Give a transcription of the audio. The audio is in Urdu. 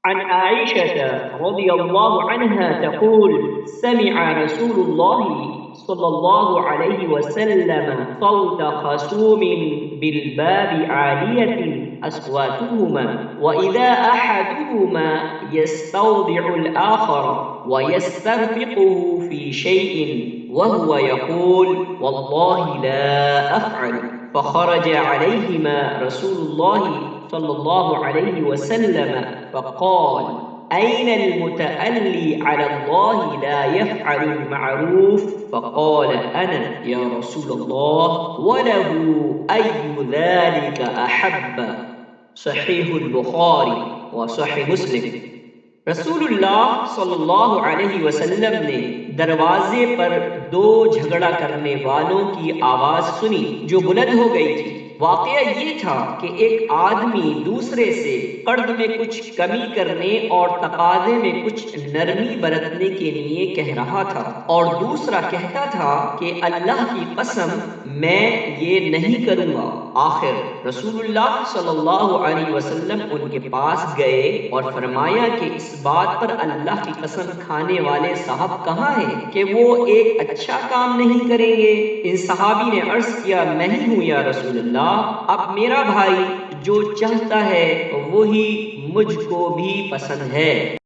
عن عائشة رضي الله عنها تقول: سمع رسول الله صلى الله عليه وسلم صوت خصوم بالباب عالية أصواتهما، وإذا أحدهما يستوضع الآخر ويسترفقه في شيء وهو يقول: والله لا أفعل. فخرج عليهما رسول الله صلى الله عليه وسلم فقال: أين المتألي على الله لا يفعل المعروف؟ فقال: أنا يا رسول الله. وله أي ذلك أحب. صحیح البخاری و صحیح مسلم۔ رسول اللہ صلی اللہ علیہ وسلم نے دروازے پر دو جھگڑا کرنے والوں کی آواز سنی جو بلند ہو گئی تھی۔ واقعہ یہ تھا کہ ایک آدمی دوسرے سے قرض میں کچھ کمی کرنے اور تقاضے میں کچھ نرمی برتنے کے لیے کہہ رہا تھا، اور دوسرا کہتا تھا کہ اللہ کی قسم میں یہ نہیں کروں گا۔ آخر رسول اللہ صلی اللہ علیہ وسلم ان کے پاس گئے اور فرمایا کہ اس بات پر اللہ کی قسم کھانے والے صاحب کہاں ہیں کہ وہ ایک اچھا کام نہیں کریں گے؟ ان صحابی نے عرض کیا: میں ہی ہوں یا رسول اللہ۔ اب میرا بھائی جو چاہتا ہے وہی مجھ کو بھی پسند ہے۔